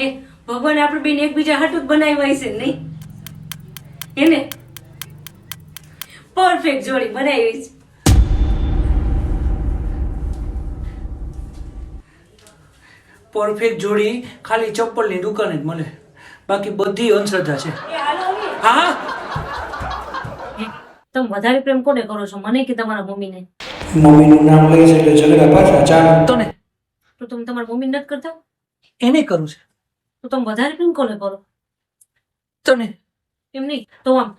એ ભગવાન આપણે બેન એકબીજા હાટું જ બનાવ્યા છે નહીં એને પરફેક્ટ જોડી બનાવી છે. પરફેક્ટ જોડી ખાલી ચપ્પલની દુકાને જ મળે, બાકી બધી અંધશ્રદ્ધા છે. એ હાલો હવે. હા તમે વધારે પ્રેમ કોને કરો છો, મને કે તમારા મમ્મીને? મમ્મીનું નામ લઈ છે એટલે ઝઘડા પાછા ચાલે. તને તો તમે તમારા મમ્મી નથી કરતા? એને કરું છે. તો તમે વધારે પ્રેમ કોને કરો? તને એમ નહીં તો આમ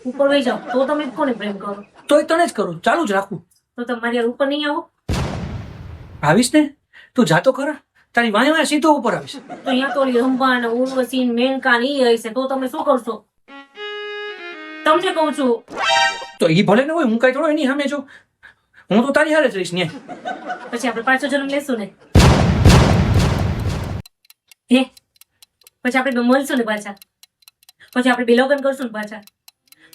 ઉપર વહી જાઓ તો તમે કોને પ્રેમ કરો? તોય તને જ કરું, ચાલુ જ રાખું. તો તમે મારી હારે ઉપર નહીં આવો? આવીશ ને, તું જાતો ખરા, તારી વાય વાય સીધો ઉપર આવીશ. તો અહીંયા તો ઓલી રંભા ને ઉર્વશી ને મેનકા ને ઈ હશે, તો તમે શું કરશો? તમને કહું છું. તો ઈ ભલે ને હોય, હું કઈ થોડો એની સામે છું. હું તો તારી હારે જ રહીશ ને. પછી આપણે પાછો જન્મ લેશું ને? હે પછી આપણે બે મળશું ને પાછા? પછી આપણે બે લગ્ન કરશું ને પાછા?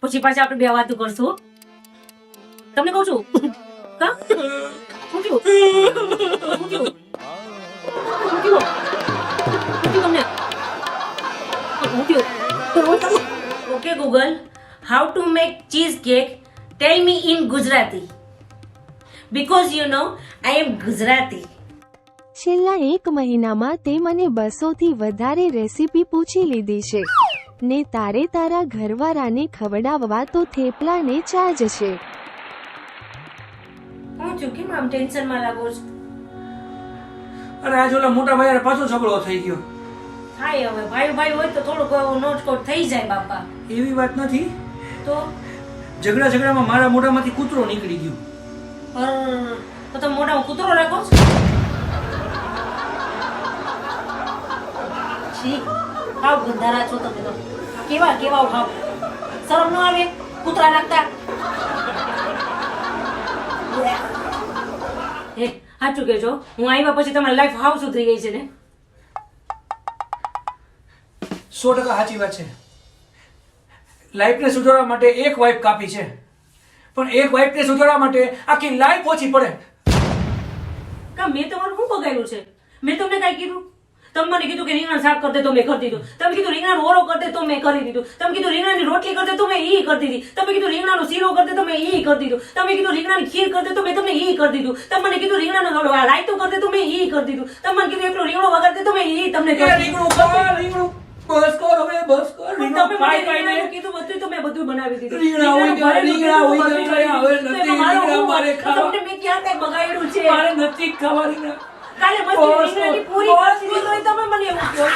પછી પાછા આપણે બે વાતો કરશું? તમને કહું છું. કા શું થયું? શું થયું? શું થયું? તમને શું થયું? Okay Google, how to make cheesecake, tell me in Gujarati, because you know I am Gujarati. છેલ્લા 1 મહિનામાં તે મને 200 થી વધારે રેસીપી પૂછી લીધી છે ને તારે તારા ઘરવાળાને ખવડાવવા તો થેપલાને ચાર્જ છે. હું છું કેમ આમ ટેન્શનમાં લાગો છો? અરે આજ ઓલા મોટા ભાઈ પાછો ઝઘડો થઈ ગયો. થાય હવે, ભાઈ ભાઈ હોય તો થોડુંક નોટકોટ થઈ જાય બાપા. એવી વાત નથી, તો ઝઘડામાં મારા મોઢામાંથી કૂતરો નીકળી ગયો. તો તમે મોઢામાં કૂતરો રાખો છો? છી, હાવ ગંધારા છો તમે તો. કેવા કેવા ભાવ, શરમ ન આવે કૂતરા નાખતા? હે સાચું કહેજો, હું આવ્યા પછી તમારી લાઈફ હાવ સુધરી ગઈ છે ને? 100% સાચી વાત છે. લાઈફને સુધારવા માટે એક વાઇફ કાપી છે, પણ એક વાઇફને સુધારવા માટે આખી લાઈફ ઓછી પડે. કા મેં તમારું શું બગાડ્યું છે? મેં તમને કાંઈ કીધું? તમે મને કીધું કે રીંગણ શાક કરતે તો મેં કરી દીધું. તમે કીધું રીંગણાનો ઓળો કરતે તો મેં કરી દીધું. તમે કીધું રીંગણાની રોટલી કરતે તો મેં ઈ કરી દીધી. તમે કીધું રીંગણાનો શીરો કરતે તો મેં ઈ કરી દીધું. તમે કીધું રીંગણાની ખીર કરતે તો મેં તમને ઈ કરી દીધું. તમે મને કીધું રીંગણાનો રાયતું કરતે તો મેં ઈ કરી દીધું. તમે મને કીધું એકલો રીંગણો વગાડતે તો મેં ઈ તમને કરી દીધું. રીંગણું બસ કર હવે, બસ કર. તમે મને રીંગણાનું કીધું બધું તો મેં બધું બનાવી દીધું. રીંગણા હોય ગયા, રીંગણા હોય ગયા, હવે નથી રીંગણા મારે ખાવા. તમને મેં ક્યાં કઈ બગાડ્યું છે? મારે નથી ખાવા રીંગણા. કાલે મસ્તી રીંગણાની પૂરી કરતી હતી તોય તમે મને એવું કહો છો.